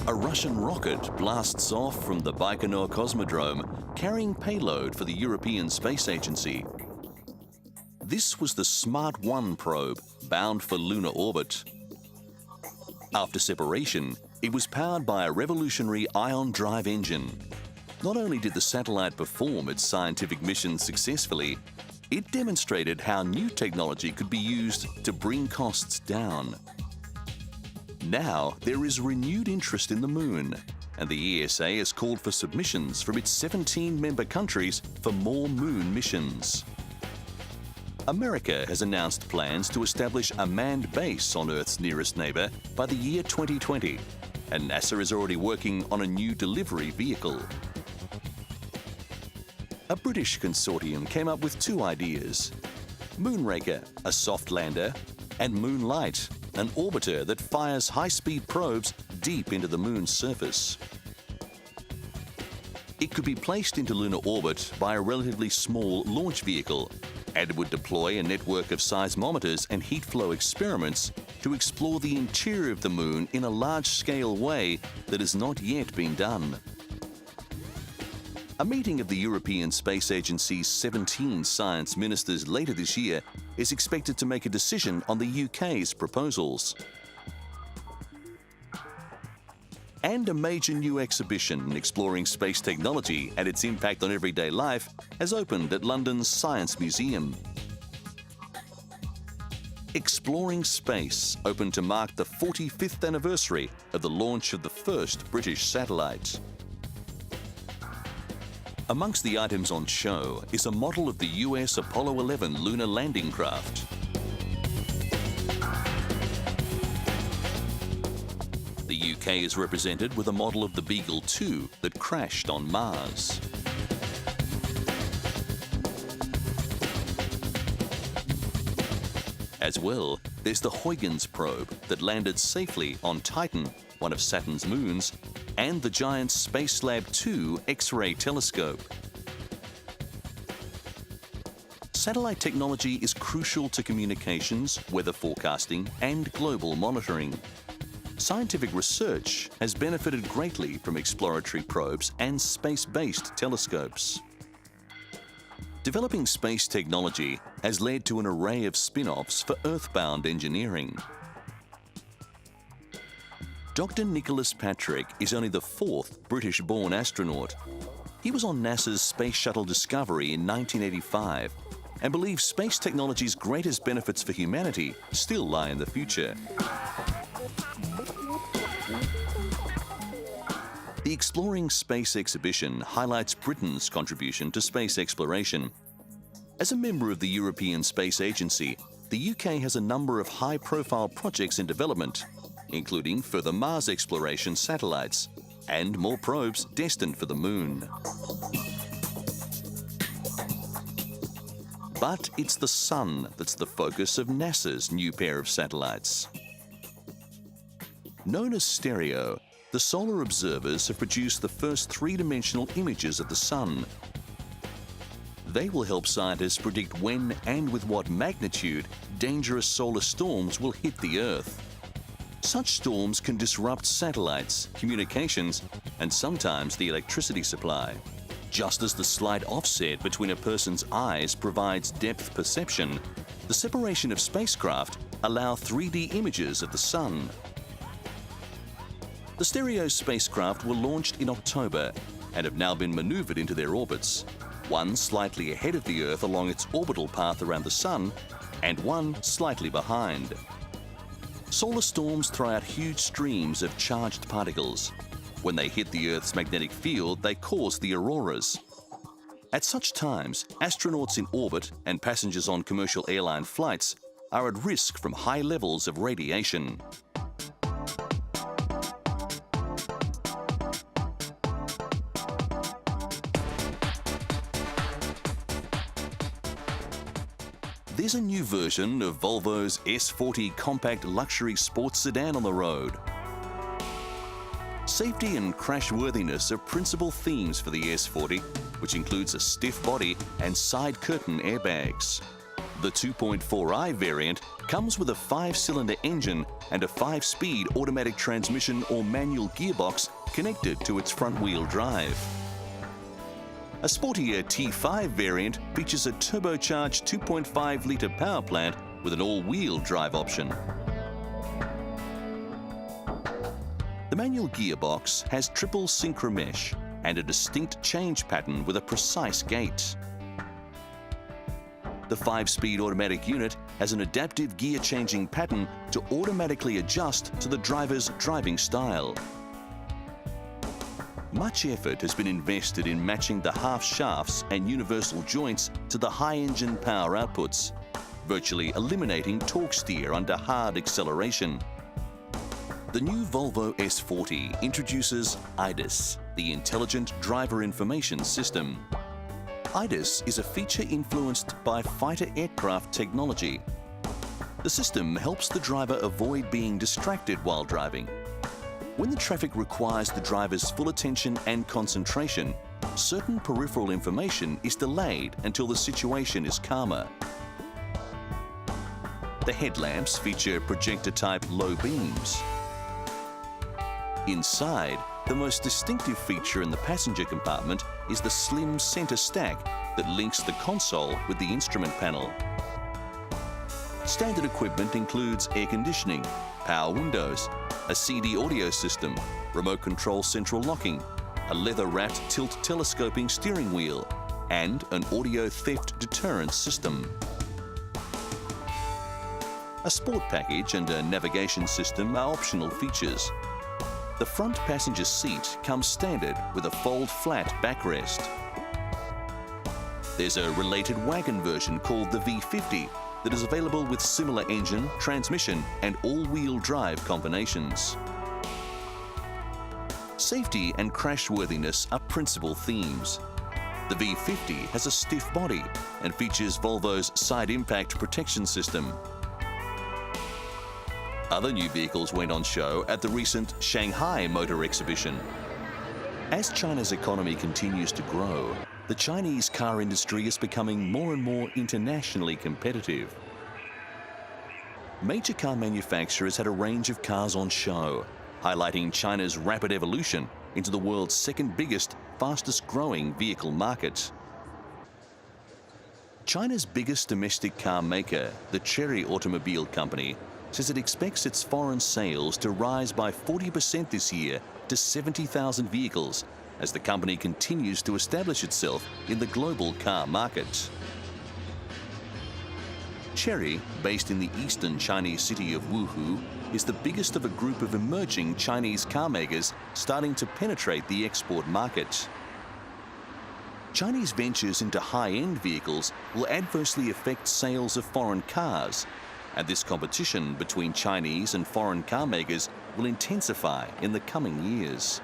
A Russian rocket blasts off from the Baikonur Cosmodrome, carrying payload for the European Space Agency. This was the Smart 1 probe, bound for lunar orbit. After separation, it was powered by a revolutionary ion drive engine. Not only did the satellite perform its scientific mission successfully, it demonstrated how new technology could be used to bring costs down. Now, there is renewed interest in the Moon, and the ESA has called for submissions from its 17 member countries for more Moon missions. America has announced plans to establish a manned base on Earth's nearest neighbour by the year 2020, and NASA is already working on a new delivery vehicle. A British consortium came up with two ideas: Moonraker, a soft lander, and Moonlight, an orbiter that fires high-speed probes deep into the Moon's surface. It could be placed into lunar orbit by a relatively small launch vehicle, and it would deploy a network of seismometers and heat flow experiments to explore the interior of the Moon in a large-scale way that has not yet been done. A meeting of the European Space Agency's 17 science ministers later this year is expected to make a decision on the UK's proposals. And a major new exhibition exploring space technology and its impact on everyday life has opened at London's Science Museum. Exploring Space opened to mark the 45th anniversary of the launch of the first British satellite. Amongst the items on show is a model of the US Apollo 11 lunar landing craft. The UK is represented with a model of the Beagle 2 that crashed on Mars. As well, there's the Huygens probe that landed safely on Titan, one of Saturn's moons, and the giant Spacelab 2 X-ray telescope. Satellite technology is crucial to communications, weather forecasting, and global monitoring. Scientific research has benefited greatly from exploratory probes and space-based telescopes. Developing space technology has led to an array of spin-offs for Earthbound engineering. Dr. Nicholas Patrick is only the fourth British-born astronaut. He was on NASA's Space Shuttle Discovery in 1985 and believes space technology's greatest benefits for humanity still lie in the future. The Exploring Space exhibition highlights Britain's contribution to space exploration. As a member of the European Space Agency, the UK has a number of high-profile projects in development, including further Mars exploration satellites and more probes destined for the Moon. But it's the Sun that's the focus of NASA's new pair of satellites. Known as Stereo, the solar observers have produced the first three-dimensional images of the Sun. They will help scientists predict when and with what magnitude dangerous solar storms will hit the Earth. Such storms can disrupt satellites, communications, and sometimes the electricity supply. Just as the slight offset between a person's eyes provides depth perception, the separation of spacecraft allows 3D images of the Sun. The Stereo spacecraft were launched in October and have now been maneuvered into their orbits, one slightly ahead of the Earth along its orbital path around the Sun, and one slightly behind. Solar storms throw out huge streams of charged particles. When they hit the Earth's magnetic field, they cause the auroras. At such times, astronauts in orbit and passengers on commercial airline flights are at risk from high levels of radiation. There's a new version of Volvo's S40 compact luxury sports sedan on the road. Safety and crashworthiness are principal themes for the S40, which includes a stiff body and side curtain airbags. The 2.4i variant comes with a 5-cylinder engine and a 5-speed automatic transmission or manual gearbox connected to its front-wheel drive. A sportier T5 variant features a turbocharged 2.5-litre power plant with an all-wheel drive option. The manual gearbox has triple synchromesh and a distinct change pattern with a precise gate. The 5-speed automatic unit has an adaptive gear-changing pattern to automatically adjust to the driver's driving style. Much effort has been invested in matching the half shafts and universal joints to the high engine power outputs, virtually eliminating torque steer under hard acceleration. The new Volvo S40 introduces IDIS, the Intelligent Driver Information System. IDIS is a feature influenced by fighter aircraft technology. The system helps the driver avoid being distracted while driving. When the traffic requires the driver's full attention and concentration, certain peripheral information is delayed until the situation is calmer. The headlamps feature projector-type low beams. Inside, the most distinctive feature in the passenger compartment is the slim center stack that links the console with the instrument panel. Standard equipment includes air conditioning, power windows, a CD audio system, remote control central locking, a leather-wrapped tilt telescoping steering wheel, and an audio theft deterrence system. A sport package and a navigation system are optional features. The front passenger seat comes standard with a fold-flat backrest. There's a related wagon version called the V50 that is available with similar engine, transmission, and all-wheel drive combinations. Safety and crashworthiness are principal themes. The V50 has a stiff body and features Volvo's side impact protection system. Other new vehicles went on show at the recent Shanghai Motor Exhibition. As China's economy continues to grow, the Chinese car industry is becoming more and more internationally competitive. Major car manufacturers had a range of cars on show, highlighting China's rapid evolution into the world's second biggest, fastest growing vehicle market. China's biggest domestic car maker, the Chery Automobile Company, says it expects its foreign sales to rise by 40% this year to 70,000 vehicles as the company continues to establish itself in the global car market. Chery, based in the eastern Chinese city of Wuhu, is the biggest of a group of emerging Chinese car makers starting to penetrate the export market. Chinese ventures into high-end vehicles will adversely affect sales of foreign cars, and this competition between Chinese and foreign car makers will intensify in the coming years.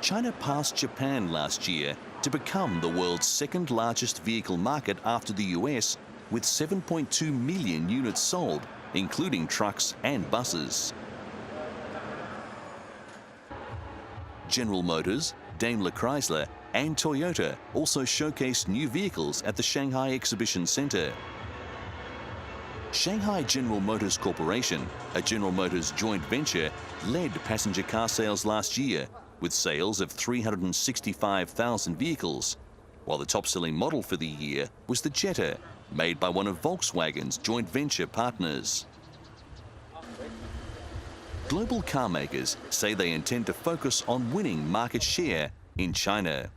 China passed Japan last year to become the world's second largest vehicle market after the US, with 7.2 million units sold, including trucks and buses. General Motors, Daimler Chrysler, and Toyota also showcased new vehicles at the Shanghai Exhibition Center. Shanghai General Motors Corporation, a General Motors joint venture, led passenger car sales last year with sales of 365,000 vehicles, while the top-selling model for the year was the Jetta, made by one of Volkswagen's joint venture partners. Global car makers say they intend to focus on winning market share in China.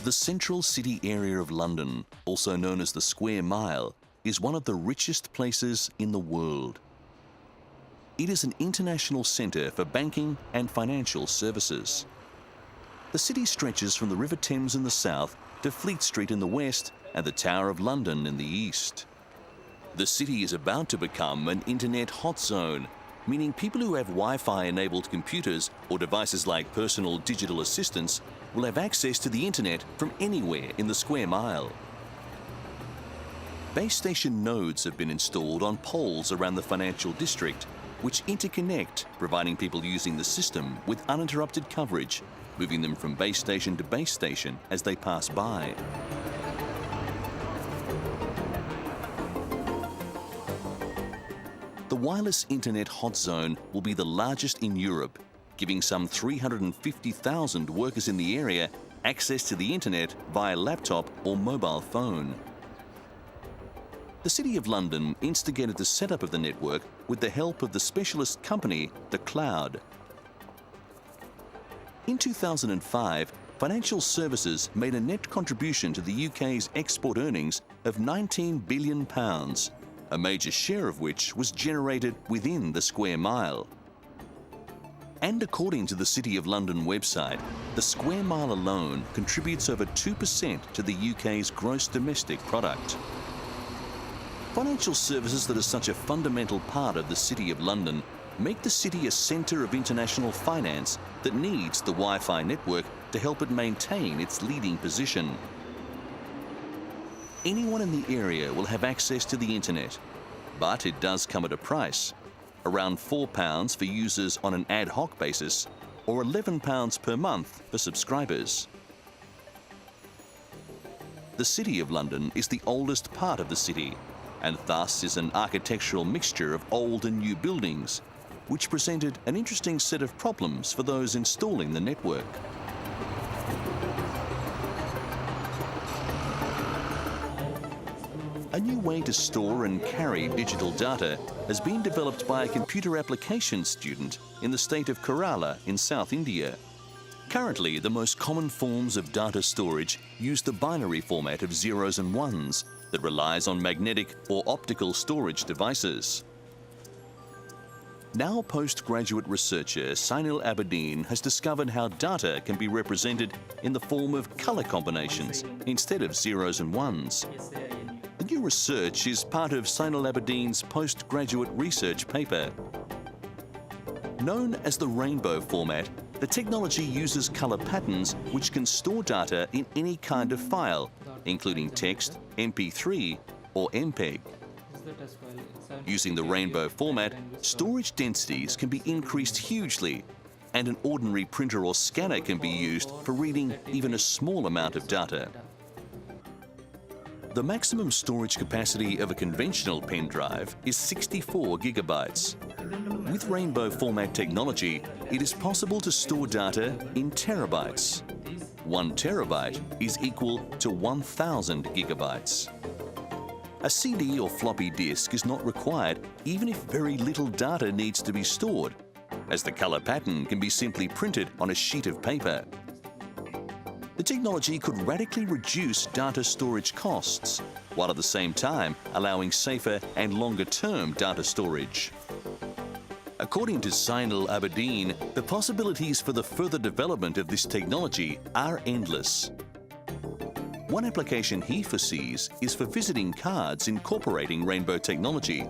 The central city area of London, also known as the Square Mile, is one of the richest places in the world. It is an international centre for banking and financial services. The city stretches from the River Thames in the south to Fleet Street in the west and the Tower of London in the east. The city is about to become an internet hot zone, meaning people who have Wi-Fi enabled computers or devices like personal digital assistants will have access to the internet from anywhere in the Square Mile. Base station nodes have been installed on poles around the financial district, which interconnect, providing people using the system with uninterrupted coverage, moving them from base station to base station as they pass by. The wireless internet hot zone will be the largest in Europe, giving some 350,000 workers in the area access to the internet via laptop or mobile phone. The City of London instigated the setup of the network with the help of the specialist company, The Cloud. In 2005, financial services made a net contribution to the UK's export earnings of £19 billion, a major share of which was generated within the square mile. And according to the City of London website, the square mile alone contributes over 2% to the UK's gross domestic product. Financial services that are such a fundamental part of the City of London make the city a centre of international finance that needs the Wi-Fi network to help it maintain its leading position. Anyone in the area will have access to the internet, but it does come at a price. Around £4 for users on an ad hoc basis, or £11 per month for subscribers. The City of London is the oldest part of the city, and thus is an architectural mixture of old and new buildings, which presented an interesting set of problems for those installing the network. A new way to store and carry digital data has been developed by a computer applications student in the state of Kerala in South India. Currently, the most common forms of data storage use the binary format of zeros and ones that relies on magnetic or optical storage devices. Now postgraduate researcher Syr Darya has discovered how data can be represented in the form of colour combinations instead of zeros and ones. The new research is part of Syr Darya's postgraduate research paper. Known as the rainbow format, the technology uses colour patterns which can store data in any kind of file, including text, MP3 or MPEG. Using the rainbow format, storage densities can be increased hugely, and an ordinary printer or scanner can be used for reading even a small amount of data. The maximum storage capacity of a conventional pen drive is 64 gigabytes. With rainbow format technology, it is possible to store data in terabytes. 1 terabyte is equal to 1,000 gigabytes. A CD or floppy disk is not required even if very little data needs to be stored, as the colour pattern can be simply printed on a sheet of paper. The technology could radically reduce data storage costs, while at the same time allowing safer and longer-term data storage. According to Syr Darya, the possibilities for the further development of this technology are endless. One application he foresees is for visiting cards incorporating rainbow technology.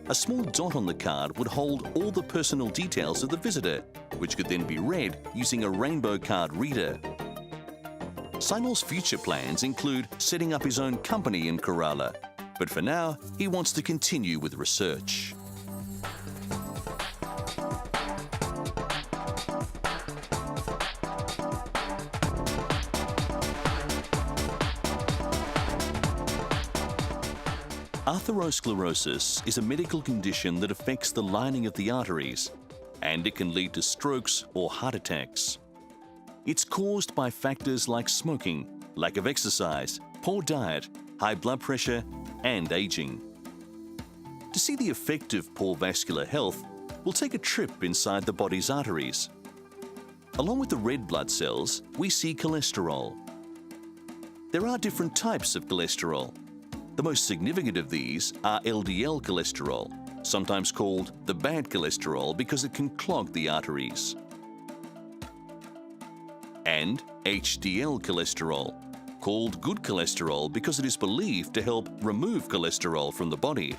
A small dot on the card would hold all the personal details of the visitor, which could then be read using a rainbow card reader. Synal's future plans include setting up his own company in Kerala, but for now, he wants to continue with research. Atherosclerosis is a medical condition that affects the lining of the arteries, and it can lead to strokes or heart attacks. It's caused by factors like smoking, lack of exercise, poor diet, high blood pressure, and aging. To see the effect of poor vascular health, we'll take a trip inside the body's arteries. Along with the red blood cells, we see cholesterol. There are different types of cholesterol. The most significant of these are LDL cholesterol, sometimes called the bad cholesterol because it can clog the arteries, and HDL cholesterol, called good cholesterol because it is believed to help remove cholesterol from the body.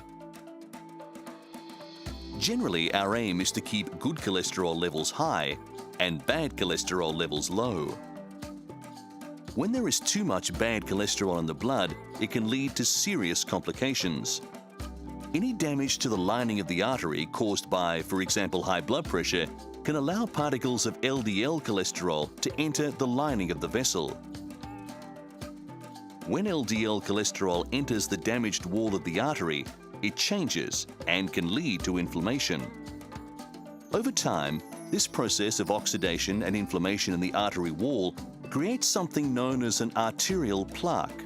Generally, our aim is to keep good cholesterol levels high and bad cholesterol levels low. When there is too much bad cholesterol in the blood, it can lead to serious complications. Any damage to the lining of the artery caused by, for example, high blood pressure can allow particles of LDL cholesterol to enter the lining of the vessel. When LDL cholesterol enters the damaged wall of the artery, it changes and can lead to inflammation. Over time, this process of oxidation and inflammation in the artery wall creates something known as an arterial plaque.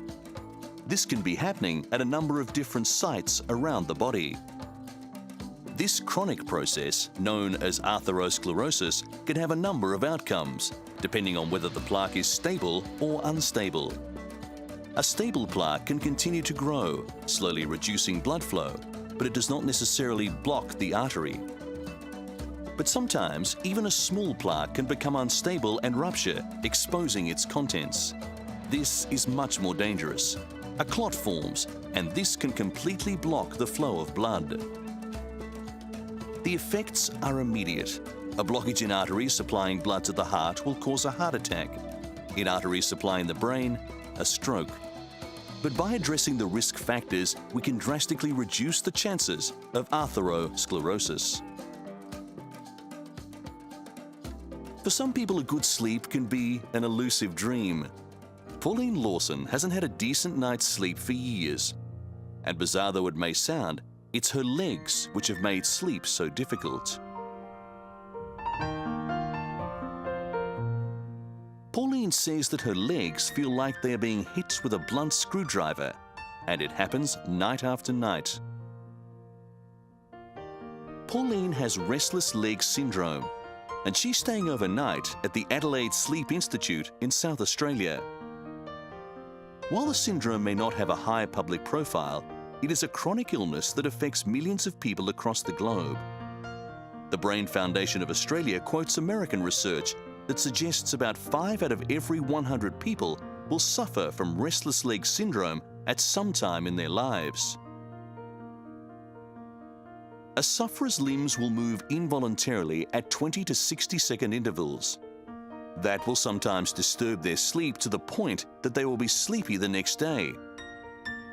This can be happening at a number of different sites around the body. This chronic process, known as atherosclerosis, can have a number of outcomes, depending on whether the plaque is stable or unstable. A stable plaque can continue to grow, slowly reducing blood flow, but it does not necessarily block the artery. But sometimes, even a small plaque can become unstable and rupture, exposing its contents. This is much more dangerous. A clot forms, and this can completely block the flow of blood. The effects are immediate. A blockage in arteries supplying blood to the heart will cause a heart attack. In arteries supplying the brain, a stroke. But by addressing the risk factors, we can drastically reduce the chances of atherosclerosis. For some people, a good sleep can be an elusive dream. Pauline Lawson hasn't had a decent night's sleep for years. And bizarre though it may sound, it's her legs which have made sleep so difficult. Pauline says that her legs feel like they are being hit with a blunt screwdriver, and it happens night after night. Pauline has restless leg syndrome, and she's staying overnight at the Adelaide Sleep Institute in South Australia. While the syndrome may not have a high public profile, it is a chronic illness that affects millions of people across the globe. The Brain Foundation of Australia quotes American research that suggests about 5 out of every 100 people will suffer from restless leg syndrome at some time in their lives. A sufferer's limbs will move involuntarily at 20 to 60-second intervals. That will sometimes disturb their sleep to the point that they will be sleepy the next day.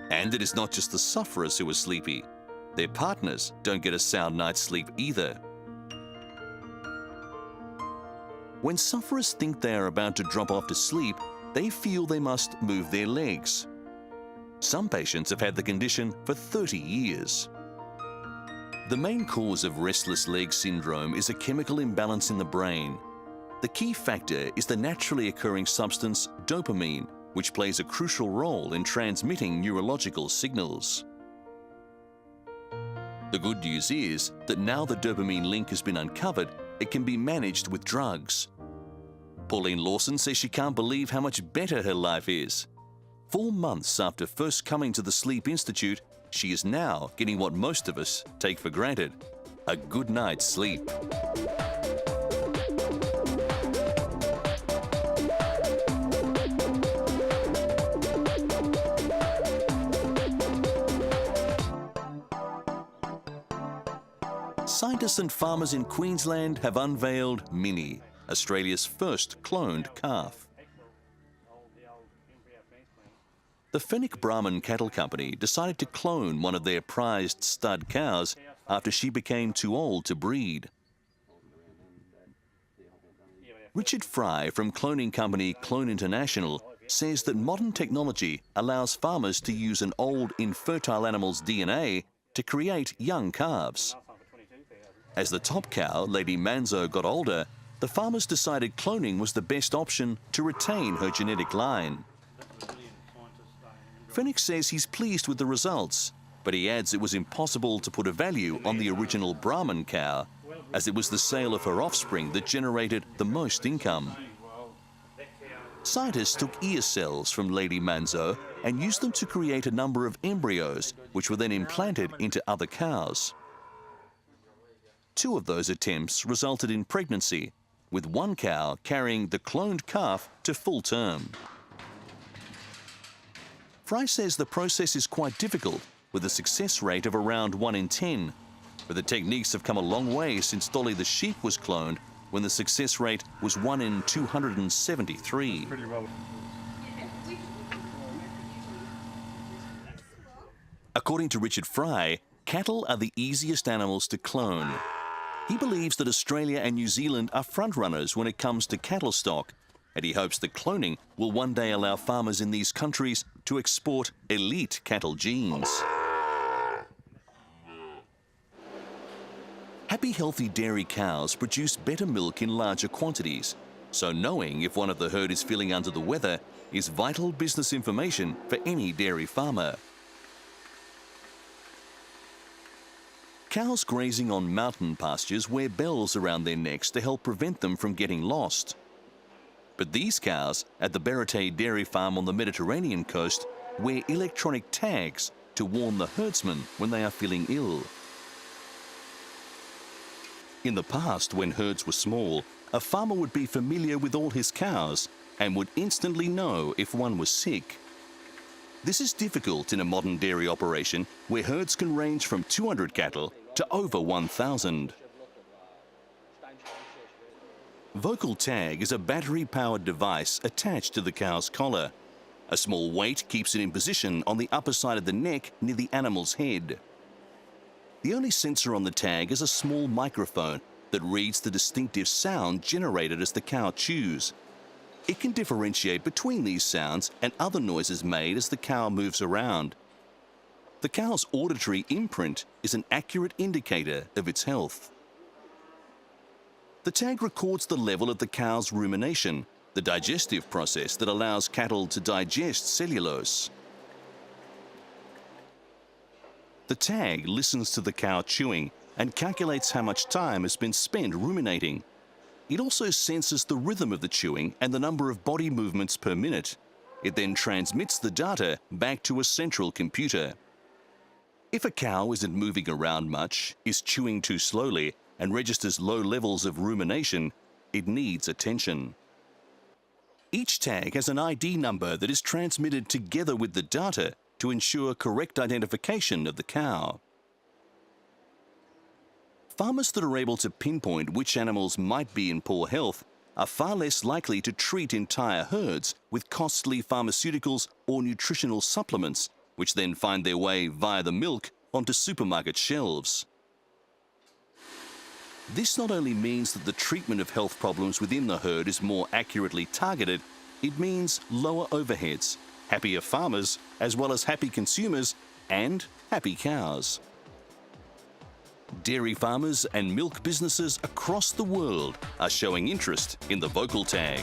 And it is not just the sufferers who are sleepy. Their partners don't get a sound night's sleep either. When sufferers think they are about to drop off to sleep, they feel they must move their legs. Some patients have had the condition for 30 years. The main cause of restless leg syndrome is a chemical imbalance in the brain. The key factor is the naturally occurring substance dopamine, which plays a crucial role in transmitting neurological signals. The good news is that now the dopamine link has been uncovered, it can be managed with drugs. Pauline Lawson says she can't believe how much better her life is. 4 months after first coming to the Sleep Institute, she is now getting what most of us take for granted: a good night's sleep. Scientists and farmers in Queensland have unveiled Minnie, Australia's first cloned calf. The Fenwick Brahman Cattle Company decided to clone one of their prized stud cows after she became too old to breed. Richard Fry from cloning company Clone International says that modern technology allows farmers to use an old infertile animal's DNA to create young calves. As the top cow, Lady Manzo, got older, the farmers decided cloning was the best option to retain her genetic line. Fenwick says he's pleased with the results, but he adds it was impossible to put a value on the original Brahman cow, as it was the sale of her offspring that generated the most income. Scientists took ear cells from Lady Manzo and used them to create a number of embryos, which were then implanted into other cows. 2 of those attempts resulted in pregnancy, with one cow carrying the cloned calf to full term. Fry says the process is quite difficult, with a success rate of around 1 in 10, but the techniques have come a long way since Dolly the sheep was cloned, when the success rate was 1 in 273. According to Richard Fry, cattle are the easiest animals to clone. He believes that Australia and New Zealand are frontrunners when it comes to cattle stock, and he hopes that cloning will one day allow farmers in these countries to export elite cattle genes. Happy, healthy dairy cows produce better milk in larger quantities, so knowing if one of the herd is feeling under the weather is vital business information for any dairy farmer. Cows grazing on mountain pastures wear bells around their necks to help prevent them from getting lost. But these cows at the Berete dairy farm on the Mediterranean coast wear electronic tags to warn the herdsmen when they are feeling ill. In the past, when herds were small, a farmer would be familiar with all his cows and would instantly know if one was sick. This is difficult in a modern dairy operation where herds can range from 200 cattle to over 1,000. Vocal tag is a battery-powered device attached to the cow's collar. A small weight keeps it in position on the upper side of the neck near the animal's head. The only sensor on the tag is a small microphone that reads the distinctive sound generated as the cow chews. It can differentiate between these sounds and other noises made as the cow moves around. The cow's auditory imprint is an accurate indicator of its health. The tag records the level of the cow's rumination, the digestive process that allows cattle to digest cellulose. The tag listens to the cow chewing and calculates how much time has been spent ruminating. It also senses the rhythm of the chewing and the number of body movements per minute. It then transmits the data back to a central computer. If a cow isn't moving around much, is chewing too slowly, and registers low levels of rumination, it needs attention. Each tag has an ID number that is transmitted together with the data to ensure correct identification of the cow. Farmers that are able to pinpoint which animals might be in poor health are far less likely to treat entire herds with costly pharmaceuticals or nutritional supplements, which then find their way via the milk onto supermarket shelves. This not only means that the treatment of health problems within the herd is more accurately targeted, it means lower overheads, happier farmers, as well as happy consumers and happy cows. Dairy farmers and milk businesses across the world are showing interest in the vocal tag.